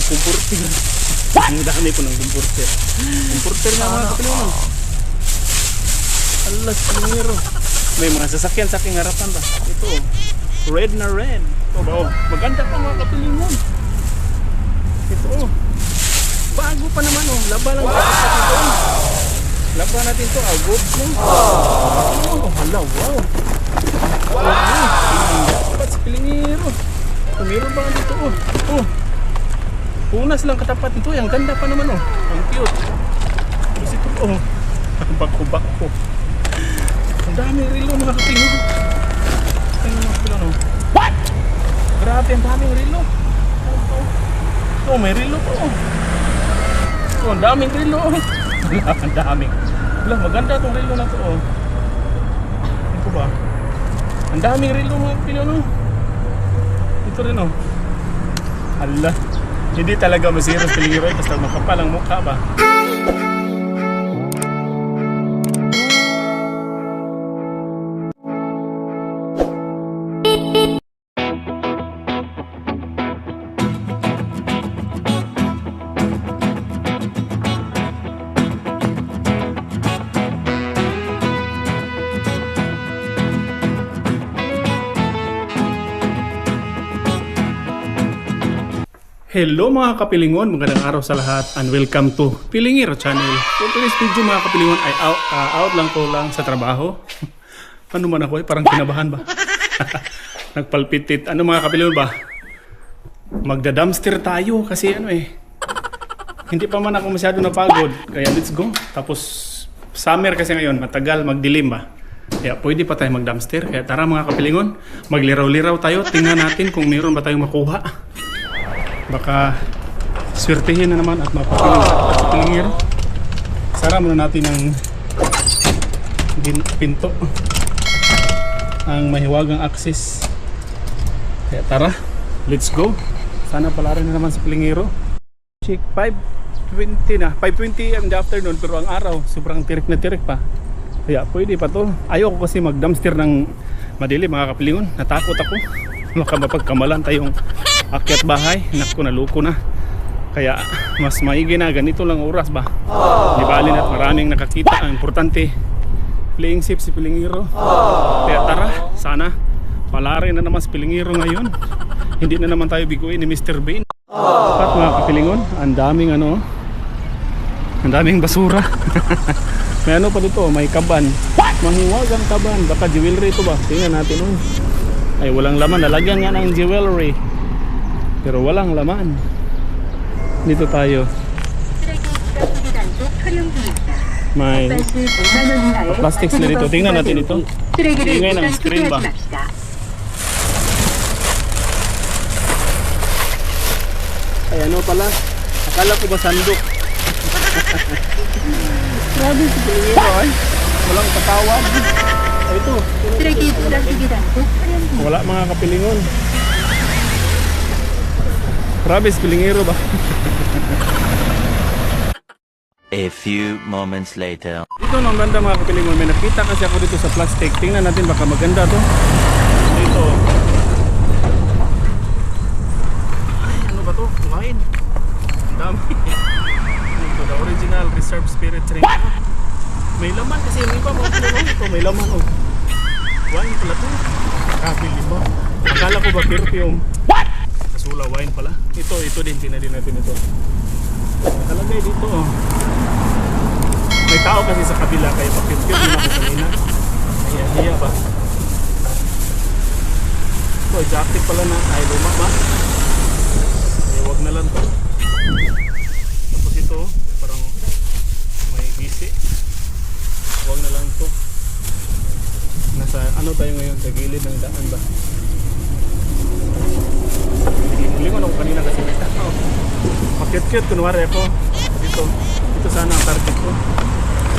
kumporter. Ang dami po ng kumporter. Kumporter nga mga kapiliwan. Alas, palingiro. May mga sasakyan sa aking harapan ba? Ito oh. Red na red. Ito ba oh. Maganda pa mga kapiliwan. Ito oh. Bago pa naman oh. Laba lang ito oh. Laba natin ito. Good mo. Oh, hala, wow. Dapat sa pilingiro. Meron ba dito oh. Oh. Punas lang katapat ito. Ang ganda pa naman oh. Ang cute. Tapos ito oh. Bako-bako. Ang dami rilo mga kapilingiro. Tingnan mo sila no. What? Grabe ang daming rilo. Oh, may rilo po oh. Oh, ang daming rilo oh. Ang daming. Wala, maganda itong rilo na ito oh. Ito ba? Ang daming rilo mga kapilingiro no. Ito rin oh. Hala. Hindi talaga masira sa pilingiro basta makapal ang mukha ba? Hello mga kapilingon, magandang araw sa lahat and welcome to Pilingiro Channel. For today's video mga kapilingon ay out lang ko lang sa trabaho. Ano man ako parang kinabahan ba? Nagpalpitit. Ano mga kapilingon ba? Magda-dumpster tayo kasi hindi pa man ako masyado napagod. Kaya let's go. Tapos summer kasi ngayon, matagal magdilim ba? Kaya pwede pa tayo mag-dumpster. Kaya tara mga kapilingon, magliraw-liraw tayo. Tingnan natin kung mayroon ba tayong makuha. Baka swertihin na naman at mapapiling sa pilingiro. Sara muna natin ang pinto, ang mahiwagang access. Kaya tara, let's go. Sana pala rin na naman sa pilingiro. Check 5:20 na, 5:20 in the afternoon, pero ang araw sobrang tirik na tirik pa. Kaya pwede pa to. Ayoko kasi mag-dumpster ng madilim mga kapilingon. Natakot ako. Baka mapagkamalan tayong akyat bahay. Naku, naluko na. Kaya mas maigi na ganito lang oras ba. Di bali na at maraming nakakita. Ang importante, playing safe si pilingiro. Kaya tara, sana palarin na naman si pilingiro ngayon. Hindi na naman tayo biguin ni Mr. Bean. At mga kapilingon, ang daming ang daming basura. May ano pa dito, may kaban. Mahiwagang kaban, baka jewelry ito ba? Tingnan natin oh. Ay walang laman, nalagyan nga ng jewelry pero walang laman. Dito tayo may plastic na dito. Tingnan natin ito. Tingnan ng screen ba? Ay ano pala, akala ko ba sandok. Grabe si pilingiro ay walang katawad. Ay ito wala mga kapilingon. Grabe si pilingiro ba? A few moments later. Dito nang banda mga kapilingon, may nakita kasi ako dito sa plastic. Tingnan natin baka maganda to. Dito. Ay, ano ba to? Wine. Ang dami. Ito, the original reserve spirit drink. May laman kasi yung iba mga kapilingon. Ito, may laman oh. Wine pala to. Kakabili ba? Akala ko ba perfume? Kasula wine pala. Ito din, tinadin natin ito. Nakalagay dito oh. May tao kasi sa kabila kaya pa-perfume din ako kanina. Hiya ba? Ito, jacket pala na. Ay, luma ba? Ay, wag na lang to. Tapos ito, parang may bisi. Wag na lang to. Nasa ano tayo ngayon? Sa gilid ng daan ba? Lingon ako kanina kasi may tao. Makit-cute kunwari ako. Dito sana ang target ko.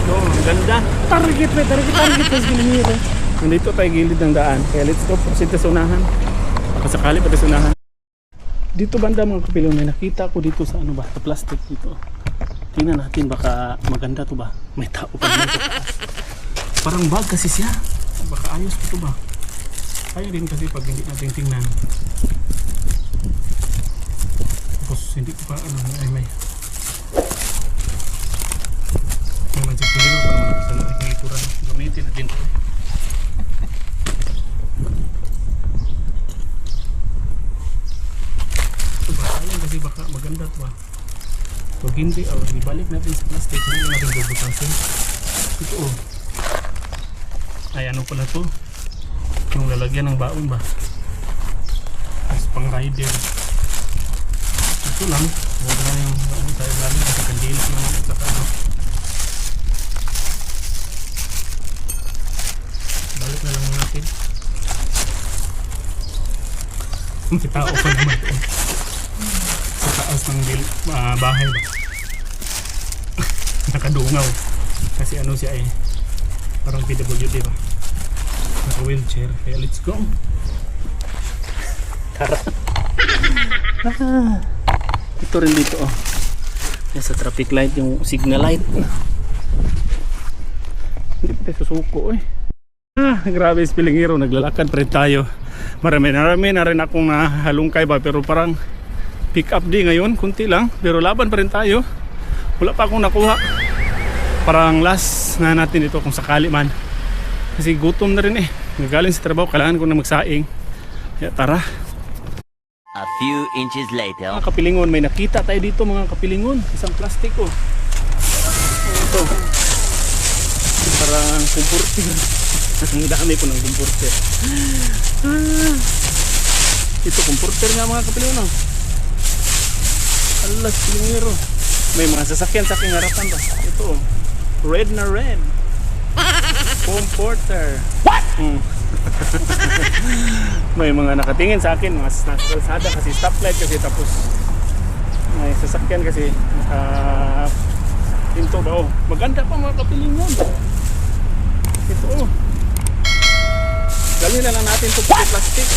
Ito, ang ganda. Target sa pilingiro. Nandito tayo gilid ng daan. Kaya let's go. Proceed sa unahan. Baka sakali pa sa unahan. Dito banda mga kapilyon, may nakita ko dito sa ano ba? Sa plastic dito. Tingnan natin baka maganda to ba? May tao pa dito. Parang bag kasi siya. Baka ayos ito ba? Ayaw din kasi pag hindi natin tingnan. Tapos Hindi ko pa ano may magic piliro para malapit sa ating ikuran. Gamitin natin ito. Ito ba? Ayan kasi baka maganda ito ba? Pag hindi, ibalik natin sa plastic. Hindi natin bubutasin. Ito ay ano pala to? Yung lalagyan ng baon ba? Tapos pang rider. Ito lang. Huwag na yung tayo lalim kasi kandila naman at saka ano. Balik na lang natin. May tao pa naman ito. Sa taas ng bahay ba? Nakadungaw. Kasi ano siya eh. Parang PWD ba? Naka wheelchair. Kaya let's go. Tara. Ito rin dito yan sa traffic light yung signal light. Hindi pa tayo susuko grabe Spilingero, naglalakad pa rin tayo. Marami na rin akong nahalungkay ba, pero parang pick up din ngayon, kunti lang, pero laban pa rin tayo. Wala pa akong nakuha. Parang last na natin ito kung sakali man, kasi gutom na rin nagaling sa trabaho, kailangan ko na magsaing. Kaya tara. A few inches later. Mga kapilingon, may nakita tayo dito mga kapilingon. Isang plastiko. Ito. Parang kumpurter. Ang dami po ng kumpurter. Ito kumpurter nga mga kapilingon. Alas, pilingero. May mga sasakyan sa aking harapan ba? Ito. Red na red. Kumpurter. What? May mga nakatingin sa akin, mga kalsada kasi stoplight kasi, tapos may sasakyan kasi pinto ba maganda pa mga kapilingon. Ito galhin na lang natin ito plastic.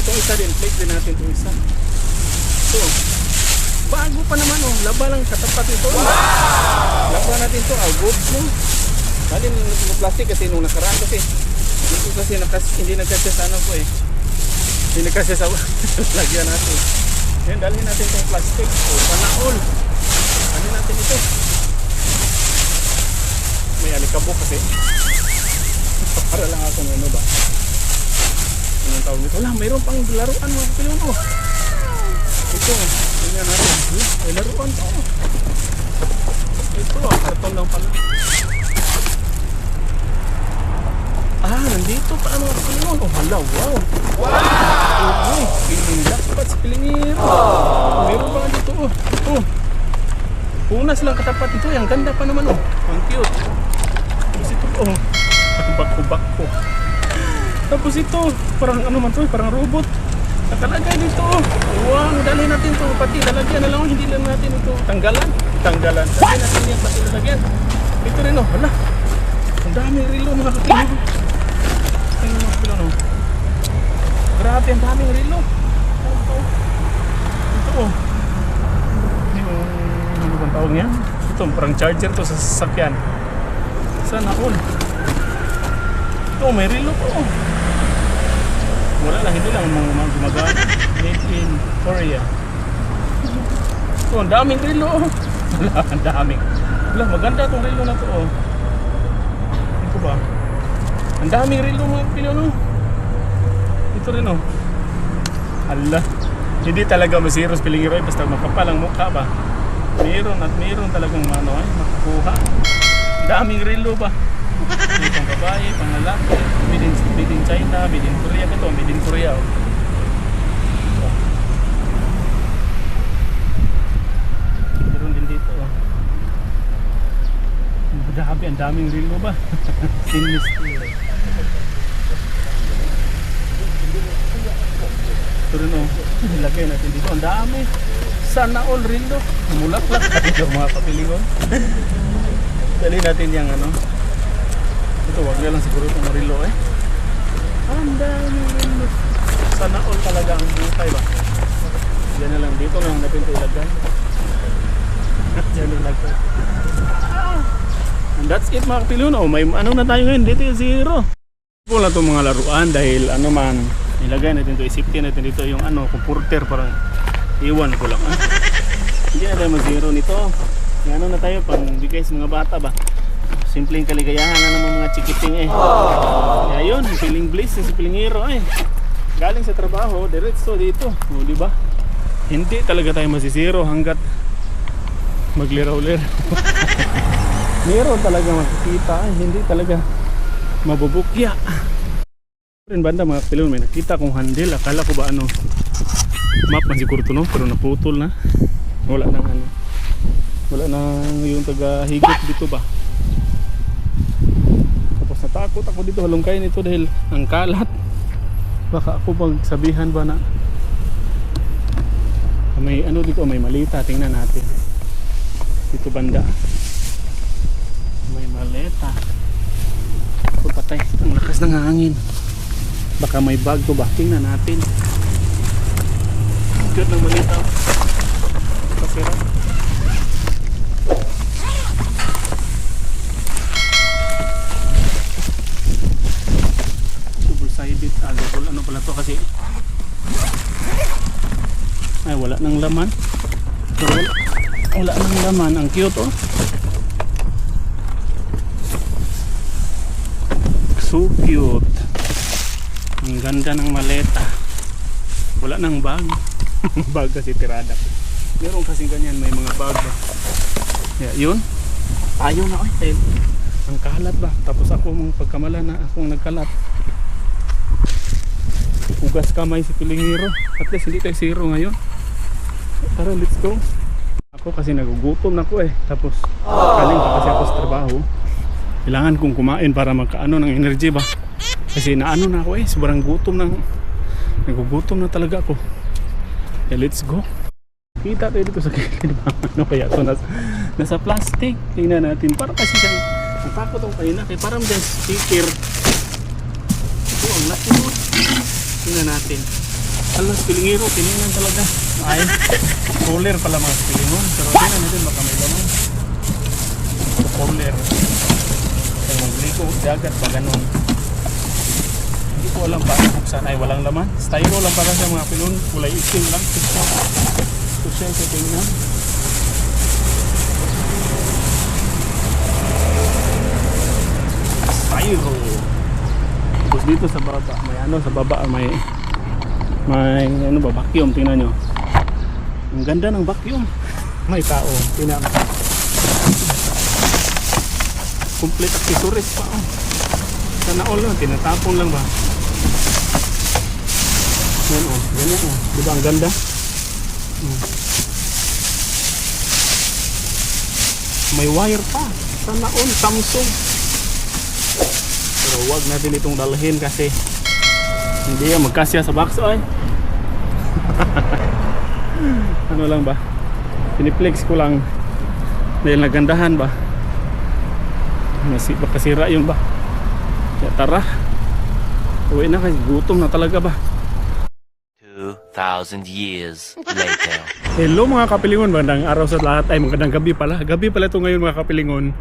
Itong isa din, plate din natin itong isa. Ito bago pa naman laba lang katapat ito. Laba natin ito, goods galhin na natin itong plastic kasi nung nakaraan kasi hindi nagkasya sa ano po hindi nagkasya sa lagyan natin. Ngayon dalhin natin itong plastic panaol. Dalhin natin ito. May alikabok kasi para lang ako ano ba anong tawag nito. Wala, mayroon pang laruan mga kapilyon ito, tingnan natin. May laruan pa ito, karton lang pala. Nandito pala mga kapilyon. Hala, wow. Wow! Pinilakpat sa Pilingero. Meron pa nga dito punas lang katapat ito. Ang ganda pa naman ang cute. Tapos ito bako. Tapos ito parang ano man to, parang robot. Nakalagay dito wow, dalhin natin ito. Pati lalagyan na lang, hindi lang natin ito tanggalan. Dalhin natin yan, pati lalagyan. Ito rin hala. Ang daming relo mga kapilyon. Grabe, ang daming relo. Ito ano bang tawag niya? Ito parang charger to sa sasakyan. Sana all. Ito may relo po. Wala lang, hindi lang mga gumagamit. Made in Korea. Ito ang daming relo. Wala, ang daming. Wala, maganda itong relo na to Ito ba? Ang daming relo mga pilyon Ito rin Ala, hindi talaga masiro sa Pilingero basta makapal ang mukha ba. Meron talagang makakuha. Ang daming relo ba. May pang babae, pang lalaki, made in China, made in Korea. Ito, made in Korea meron din dito Grabe, ang daming relo ba. Stainless steel ito rin nilagay natin dito. Ang dami. Sana all relo. Mulaklak ito mga kapilingon. Dali natin yung ito, wag na lang siguro itong relo ang dami relo. Sana all talaga ang buhay ba. Diyan na lang dito lang natin ito ilagay. Diyan na lang and that's it mga kapilingon. May ano na tayo ngayon dito yung zero. Wala itong mga laruan dahil ilagay natin ito, isipin natin dito yung kumpurter, parang Iwan ko lang Hindi na tayo mag-zero nito. Ano na tayo pang bigay sa mga bata ba? Simpleng kaligayahan na naman mga chikiting Kaya yun, feeling bliss si Pilingero galing sa trabaho, diretso dito. O di ba? Hindi talaga tayo masisiro hanggat magliraw-liraw. Meron talaga makikita, hindi talaga mabubukya. Rin banda mga kapilon, may nakita kong handle. Akala ko ba map man siguro to no, pero naputol na. Wala nang yung taga-higit dito ba. Tapos natakot ako dito halongkayin ito dahil ang kalat. Baka ako magsabihan ba na may dito, may malita. Tingnan natin dito banda, may maleta. Patay, ang lakas ng hangin. Baka may bag to ba? Tingnan natin. Cute ng malita. Pasira. Double sided. Double ano pala to kasi ay wala nang laman. Wala nang laman. Ang cute so cute. Ang ganda ng maleta. Wala nang bag. Bag kasi tirada. Meron kasi ganyan, may mga bag ba. Yun. Ayaw na ang kalat ba. Tapos ako mong pagkamala na akong nagkalat. Ugas kamay si Pilingero. At least hindi tayo zero ngayon. Tara, let's go. Ako kasi nagugutom na ko Tapos kaling pa kasi ako sa trabaho. Kailangan kong kumain para magkaano ng energy ba. Kasi naano na ako sobrang gutom na. Nagugutom na talaga ako. Let's go. Kita tayo dito sa kilid ba. Ano kaya ito nasa plastic. Tingnan natin. Para kasi siyang natakot ako kanina. Kaya parang dyan speaker. Ito ang laki mo. Tingnan natin. Alas, Pilingero. Tinignan talaga. Ay, cooler pala mga Pilingon. Pero tingnan natin baka may laman. Cooler. Kaya magligo. Dagat pa ganun. Hindi ko alam paano buksan. Ay, walang laman. Styro lang para sa mga Pilon. Kulay itim lang. Ito siya sa tingnan. Styro. Tapos dito sa baba. May sa baba. May vacuum. Tingnan nyo. Ang ganda ng vacuum. May tao. Tingnan. Complete accessories pa. Sana all lang. Tinatapon lang ba? Yan ganyan diba ang ganda? May wire pa. Sana all Samsung. Pero wag natin itong dalhin kasi hindi yan magkasya sa box ano lang ba, piniplex ko lang dahil nagandahan ba. Baka sira yun ba. Kaya tara, uwi na kasi gutom na talaga ba. 2,000 years later. Hello mga kapilingon, magandang araw sa lahat. Ay magandang gabi pala. Gabi pala ito ngayon mga kapilingon.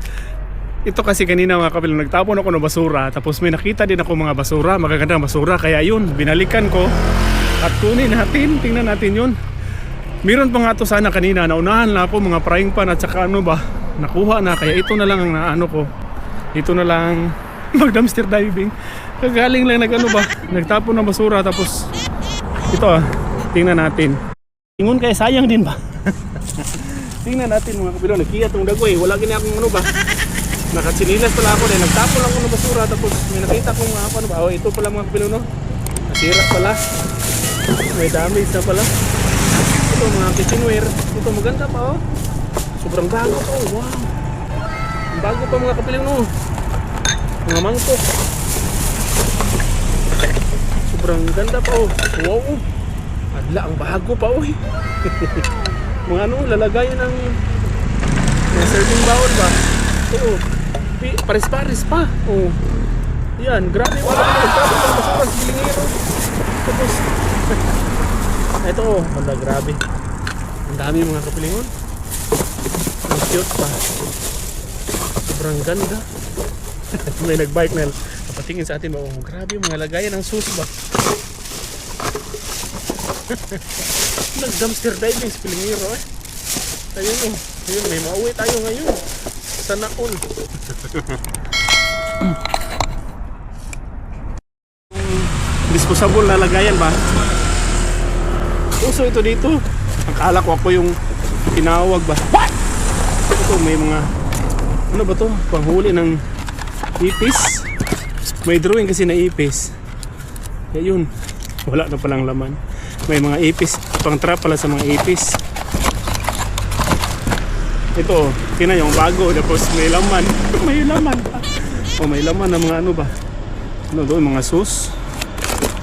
Ito kasi kanina mga kapilingon, nagtapon ako ng basura. Tapos may nakita din ako mga basura, magagandang basura. Kaya yun, binalikan ko at kunin natin. Tingnan natin yun. Meron pa nga ito sana kanina. Naunahan na ako mga frying pan at saka nakuha na. Kaya ito na lang ang naano ko. Ito na lang mag dumpster diving. Kagaling lang nagtapon ng basura. Tapos ito tingnan natin. Ingon kaya sayang din ba? Tingnan natin mga kapilo. Nagkiyat ng dagoy. Wala gini akong ba? Nakatsinilas pala ako dahil nagtapon lang ako ng basura. Tapos may nakita kong ito pala mga kapilo nasira pala. May damage na pala. Ito mga kitchenware. Ito maganda pa sobrang bago to. Wow. Bago pa mga kapilo mga mangkok. Sobrang ganda pa wow. Adla ang bago pa mga lalagayan ng serving bowl ba. Paris-paris pa. Yan, grabe wala basura sa Pilingero. Tapos ito grabe. Ang dami mga kapilingon. Ang cute pa. Sobrang ganda. May nagbike na napatingin sa atin. Grabe mga lagayan ng susi ba. Nag-dumpster diving sa Pilingiro eh. Ayun oh. Ayun, may mauwi tayo ngayon. Sana all. Disposable na lagayan ba? Uso ito dito. Akala ko ako yung tinawag ba? What? Ito may mga ano ba to? Panghuli ng ipis. May drawing kasi na ipis. Ayun. Wala na palang laman. May mga ipis. Pang trap pala sa mga ipis. Ito, tingnan yung bago. Tapos may laman. May laman pa. O may laman na mga ano ba? Ano doon? Mga sauce.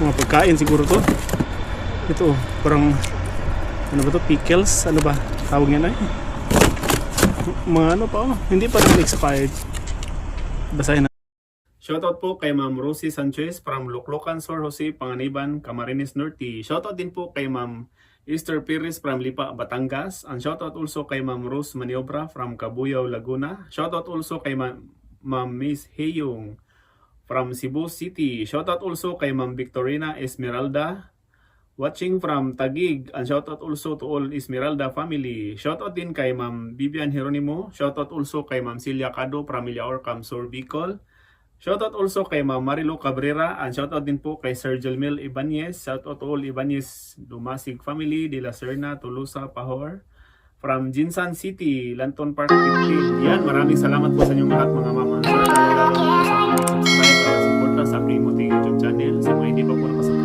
Mga pagkain siguro to. Ito, parang ano ba to? Pickles? Ano ba? Tawag niya na eh. Mga ano pa oh. Hindi pa rin expired. Basahin na. Shoutout po kay Ma'am Rosie Sanchez from Luklokan, Sor Jose, Panganiban, Camarines Norte. Shoutout din po kay Ma'am Esther Perez from Lipa, Batangas. And shoutout also kay Ma'am Rose Maniobra from Cabuyao, Laguna. Shoutout also kay Ma'am Miss Heyong from Cebu City. Shoutout also kay Ma'am Victorina Esmeralda watching from Taguig. And shoutout also to all Esmeralda family. Shoutout din kay Ma'am Vivian Jeronimo. Shoutout also kay Ma'am Celia Cado from Milaorcam, Sur Bicol. Shoutout also kay Ma'am Marilo Cabrera and shoutout din po kay Sir Jelmel Ibanez. Shoutout to all Ibanez Dumasig family, De La Serna, Tolosa, Pahor. From Jinsan City, Lanton Park, 15. Yan, maraming salamat po sa inyong lahat mga mama. Lalo sa mga subscribe at support sa aking munting YouTube channel. Sa mga hindi pa po nakasubscribe.